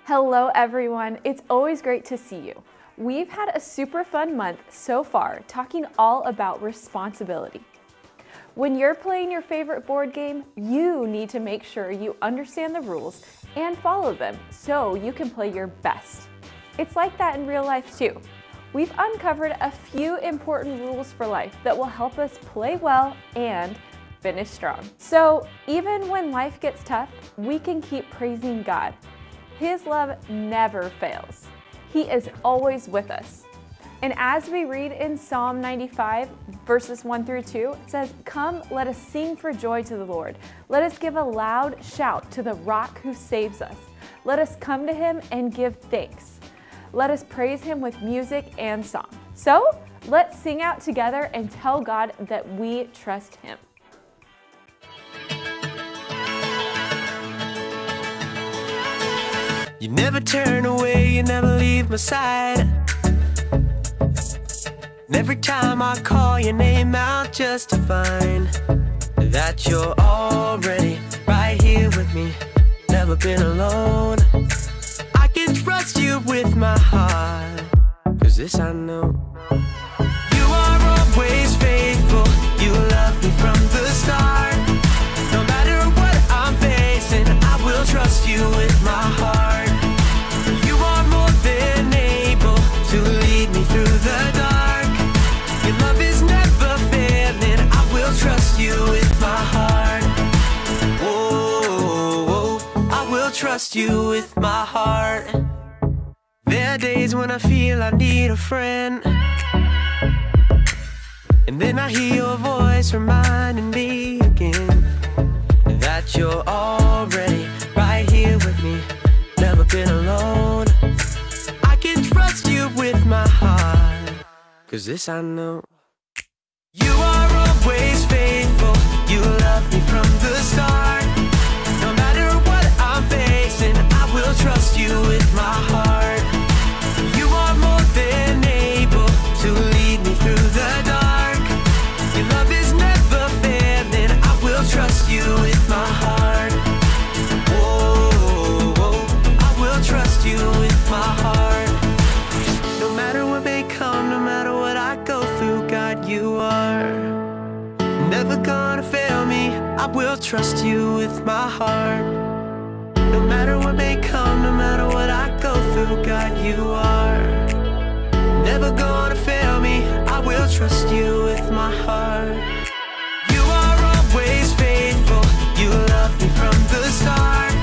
Hello everyone, it's always great to see you. We've had a super fun month so far talking all about responsibility. When you're playing your favorite board game, you need to make sure you understand the rules and follow them so you can play your best. It's like that in real life too. We've uncovered a few important rules for life that will help us play well and finish strong. So even when life gets tough, we can keep praising God. His love never fails. He is always with us. And as we read in Psalm 95, verses 1 through 2, it says, "Come, let us sing for joy to the Lord. Let us give a loud shout to the rock who saves us. Let us come to him and give thanks. Let us praise him with music and song." So let's sing out together and tell God that we trust him. You never turn away, you never leave my side. And every time I call your name out just to find that you're already right here with me, never been alone. I can trust you with my heart, 'cause this I know. You are always faithful, you love me from the start. No matter what I'm facing, I will trust you with my heart. You are more than able to lead me through the dark. Your love is never failing, I will trust you with my heart. Oh, I will trust you with my heart. There are days when I feel I need a friend, and then I hear your voice reminding me again that you're already right here with me, never been alone. I can trust you with my heart, 'cause this I know. You are always faithful, you love me from the start. No matter what I'm facing, I will trust you with my heart. You are more than able to lead me through the dark. Your love is never failing, I will trust you with my heart. Oh, I will trust you with my heart. No matter what may come, no matter what I go through, God, you are never gonna fail me. I will trust you with my heart. No matter what may come, no matter what I go through, God, you are never gonna fail me. I will trust you with my heart. You are always faithful, you love me from the start.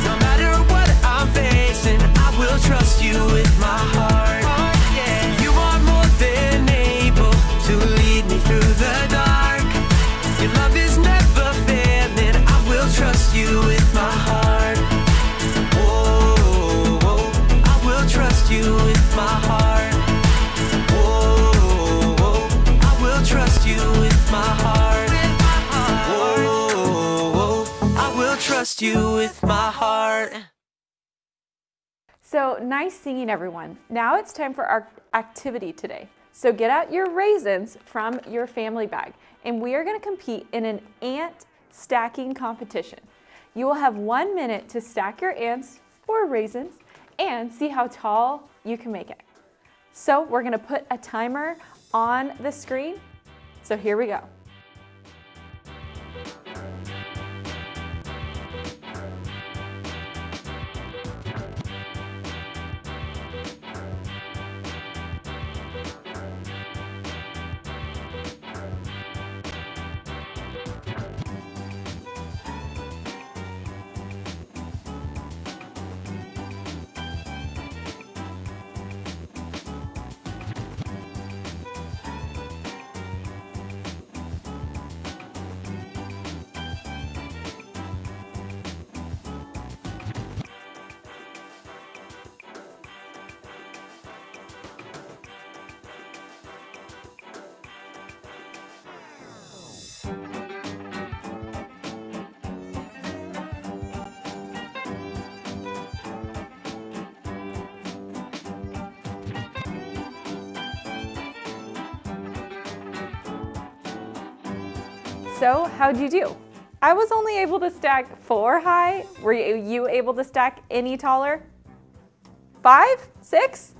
No matter what I'm facing, I will trust you with my heart. You are more than able to lead me through the dark. Your love is never failing, I will trust you with my heart. Oh, I will trust you with my heart. Oh, I will trust you with my heart. Oh, I will trust you with my heart. So nice singing, everyone. Now it's time for our activity today. So get out your raisins from your family bag, and we are going to compete in an ant stacking competition. You will have 1 minute to stack your ants or raisins and see how tall you can make it. So we're going to put a timer on the screen. So here we go. So how'd you do? I was only able to stack 4 high. Were you able to stack any taller? 5? 6?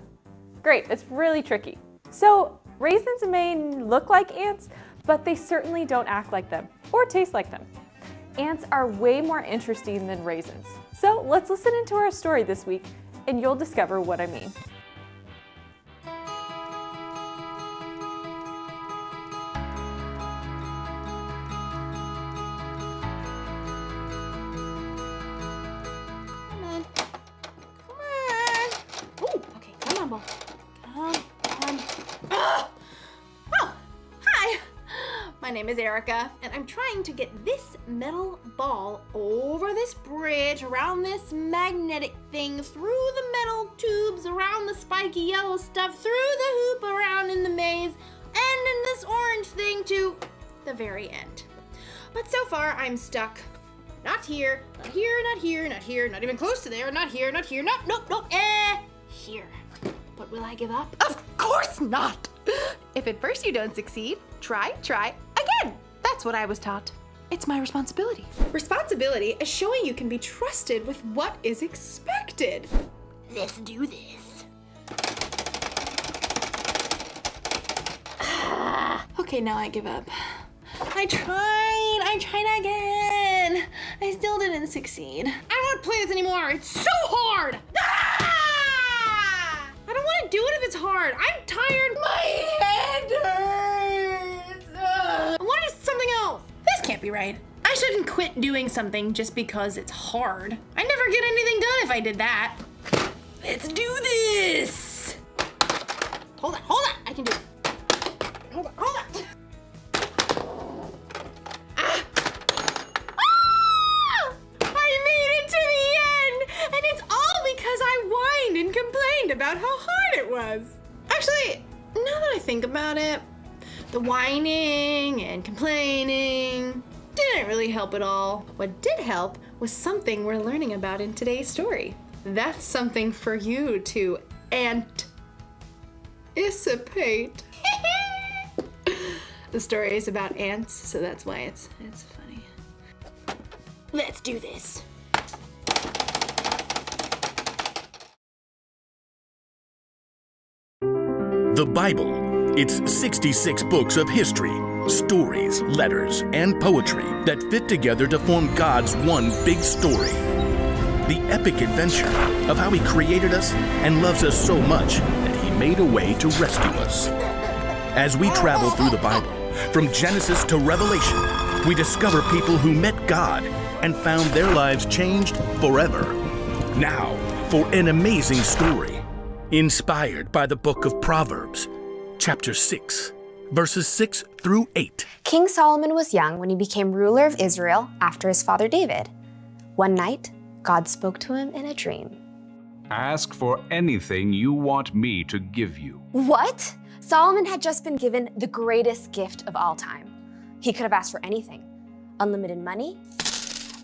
Great, it's really tricky. So raisins may look like ants, but they certainly don't act like them or taste like them. Ants are way more interesting than raisins. So let's listen into our story this week and you'll discover what I mean. My name is Erica, and I'm trying to get this metal ball over this bridge, around this magnetic thing, through the metal tubes, around the spiky yellow stuff, through the hoop, around in the maze, and in this orange thing to the very end. But so far, I'm stuck. Not here, not here, not here, not here, not even close to there, not here, nope, here. But will I give up? Of course not! If at first you don't succeed, try again. That's what I was taught. It's my responsibility. Responsibility is showing you can be trusted with what is expected. Let's do this. Okay, now I give up. I tried again. I still didn't succeed. I don't want to play this anymore. It's so hard. I don't want to do it if it's hard. I'm tired. My head hurts. I want to do something else. This can't be right. I shouldn't quit doing something just because it's hard. I'd never get anything done if I did that. Let's do this. Hold on. I can do it. Hold on. I made it to the end, and it's all because I whined and complained about how hard it was. Actually, now that I think about it, the whining and complaining didn't really help at all. What did help was something we're learning about in today's story. That's something for you to anticipate. The story is about ants, so that's why it's funny. Let's do this. The Bible. It's 66 books of history, stories, letters, and poetry that fit together to form God's one big story. The epic adventure of how He created us and loves us so much that He made a way to rescue us. As we travel through the Bible, from Genesis to Revelation, we discover people who met God and found their lives changed forever. Now, for an amazing story, inspired by the book of Proverbs, chapter 6, verses 6 through 8. King Solomon was young when he became ruler of Israel after his father David. One night, God spoke to him in a dream. Ask for anything you want me to give you. What? Solomon had just been given the greatest gift of all time. He could have asked for anything. Unlimited money,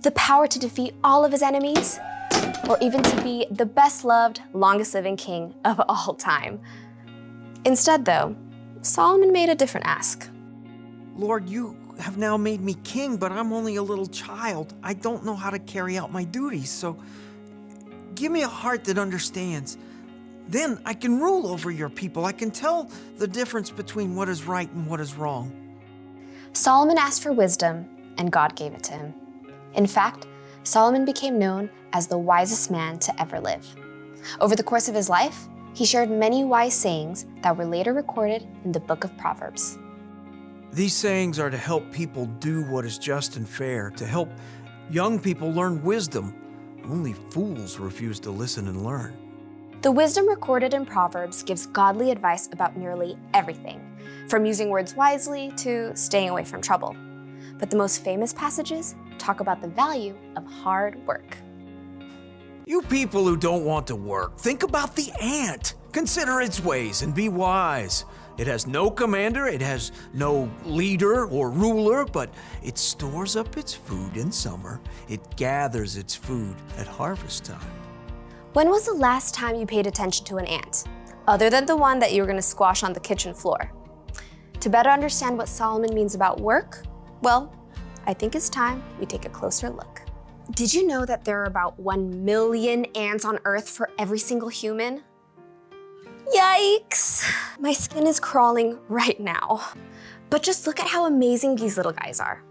the power to defeat all of his enemies, or even to be the best-loved, longest-living king of all time. Instead, though, Solomon made a different ask. Lord, you have now made me king, but I'm only a little child. I don't know how to carry out my duties, so give me a heart that understands. Then I can rule over your people. I can tell the difference between what is right and what is wrong. Solomon asked for wisdom, and God gave it to him. In fact, Solomon became known as the wisest man to ever live. Over the course of his life, he shared many wise sayings that were later recorded in the book of Proverbs. These sayings are to help people do what is just and fair, to help young people learn wisdom. Only fools refuse to listen and learn. The wisdom recorded in Proverbs gives godly advice about nearly everything, from using words wisely to staying away from trouble. But the most famous passages talk about the value of hard work. You people who don't want to work, think about the ant. Consider its ways and be wise. It has no commander, it has no leader or ruler, but it stores up its food in summer. It gathers its food at harvest time. When was the last time you paid attention to an ant, other than the one that you were going to squash on the kitchen floor? To better understand what Solomon means about work, well, I think it's time we take a closer look. Did you know that there are about 1 million ants on Earth for every single human? Yikes! My skin is crawling right now. But just look at how amazing these little guys are.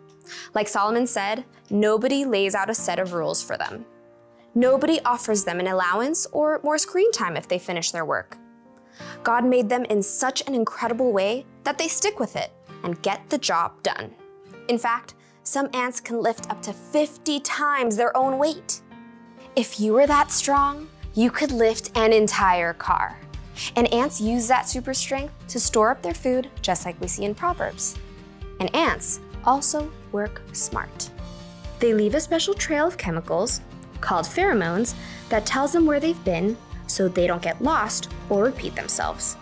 Like Solomon said, nobody lays out a set of rules for them. Nobody offers them an allowance or more screen time if they finish their work. God made them in such an incredible way that they stick with it and get the job done. In fact, some ants can lift up to 50 times their own weight. If you were that strong, you could lift an entire car. And ants use that super strength to store up their food, just like we see in Proverbs. And ants also work smart. They leave a special trail of chemicals, called pheromones, that tells them where they've been so they don't get lost or repeat themselves.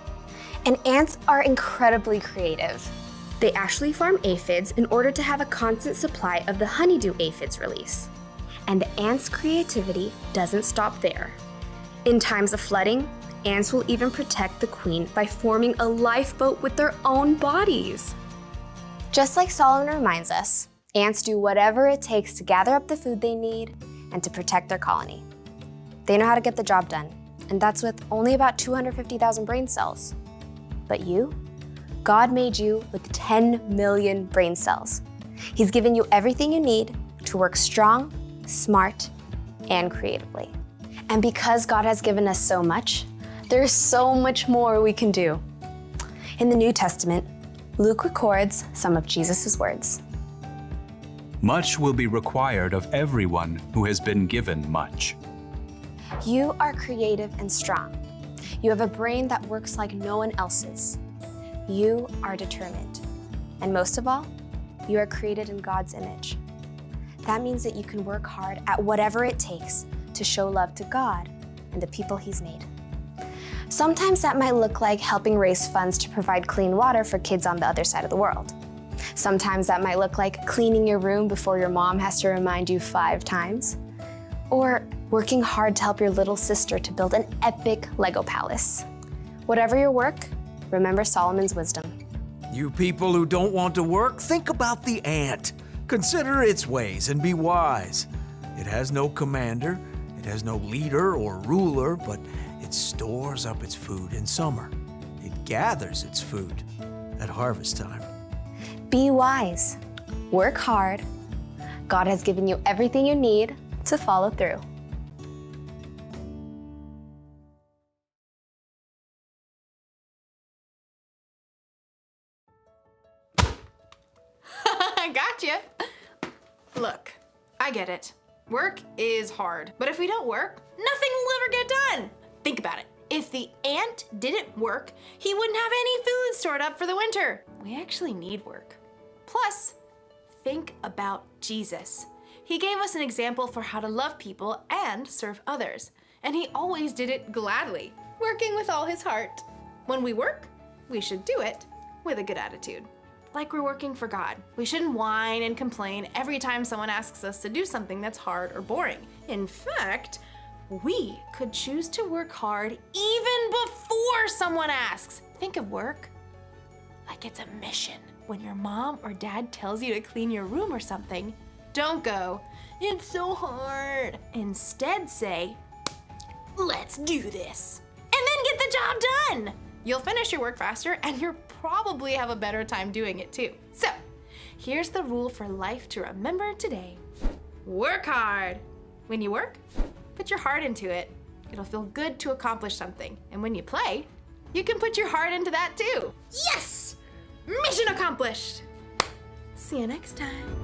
And ants are incredibly creative. They actually farm aphids in order to have a constant supply of the honeydew aphids release. And the ants' creativity doesn't stop there. In times of flooding, ants will even protect the queen by forming a lifeboat with their own bodies. Just like Solomon reminds us, ants do whatever it takes to gather up the food they need and to protect their colony. They know how to get the job done, and that's with only about 250,000 brain cells. But you? God made you with 10 million brain cells. He's given you everything you need to work strong, smart, and creatively. And because God has given us so much, there's so much more we can do. In the New Testament, Luke records some of Jesus' words. Much will be required of everyone who has been given much. You are creative and strong. You have a brain that works like no one else's. You are determined. And most of all, you are created in God's image. That means that you can work hard at whatever it takes to show love to God and the people He's made. Sometimes that might look like helping raise funds to provide clean water for kids on the other side of the world. Sometimes that might look like cleaning your room before your mom has to remind you 5 times. Or working hard to help your little sister to build an epic Lego palace. Whatever your work, remember Solomon's wisdom. You people who don't want to work, think about the ant. Consider its ways and be wise. It has no commander, it has no leader or ruler, but it stores up its food in summer. It gathers its food at harvest time. Be wise, work hard. God has given you everything you need to follow through. Gotcha. Look, I get it. Work is hard, but if we don't work, nothing will ever get done. Think about it. If the ant didn't work, he wouldn't have any food stored up for the winter. We actually need work. Plus, think about Jesus. He gave us an example for how to love people and serve others, and he always did it gladly, working with all his heart. When we work, we should do it with a good attitude. Like we're working for God. We shouldn't whine and complain every time someone asks us to do something that's hard or boring. In fact, we could choose to work hard even before someone asks. Think of work like it's a mission. When your mom or dad tells you to clean your room or something, don't go, "It's so hard." Instead say, "Let's do this." And then get the job done. You'll finish your work faster and you'll probably have a better time doing it too. So, here's the rule for life to remember today. Work hard. When you work, put your heart into it. It'll feel good to accomplish something. And when you play, you can put your heart into that too. Yes! Mission accomplished. See you next time.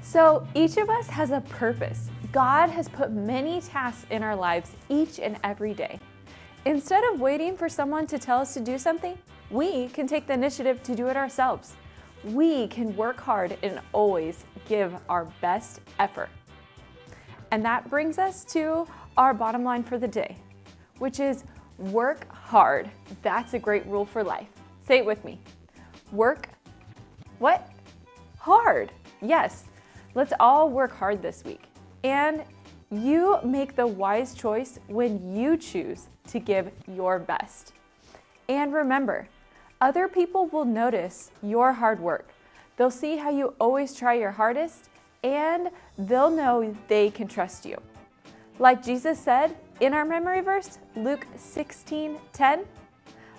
So each of us has a purpose. God has put many tasks in our lives each and every day. Instead of waiting for someone to tell us to do something, we can take the initiative to do it ourselves. We can work hard and always give our best effort. And that brings us to our bottom line for the day, which is work hard. That's a great rule for life. Say it with me. Work, what? Hard. Yes. Let's all work hard this week. And You make the wise choice when you choose to give your best. And remember, other people will notice your hard work. They'll see how you always try your hardest, and they'll know they can trust you. Like Jesus said in our memory verse, Luke 16:10,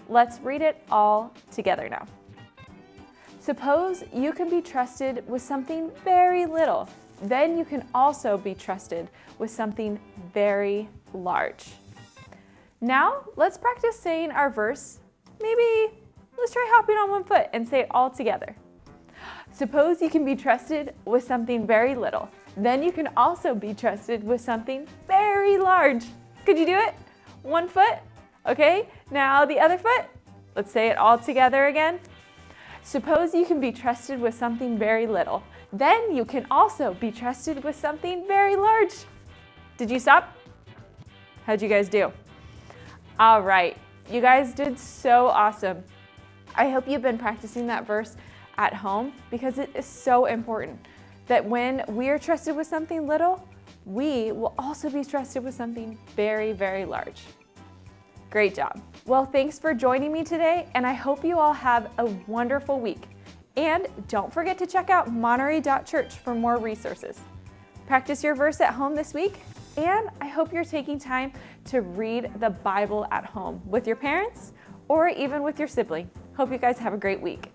let's read it all together now. Suppose you can be trusted with something very little, then you can also be trusted with something very large. Now, let's practice saying our verse. Maybe let's try hopping on one foot and say it all together. Suppose you can be trusted with something very little, then you can also be trusted with something very large. Could you do it? One foot? Okay, now the other foot. Let's say it all together again. Suppose you can be trusted with something very little, then you can also be trusted with something very large. Did you stop? How'd you guys do? All right, you guys did so awesome. I hope you've been practicing that verse at home because it is so important that when we are trusted with something little, we will also be trusted with something very, very large. Great job. Well, thanks for joining me today, and I hope you all have a wonderful week. And don't forget to check out Monterey.church for more resources. Practice your verse at home this week, and I hope you're taking time to read the Bible at home with your parents or even with your sibling. Hope you guys have a great week.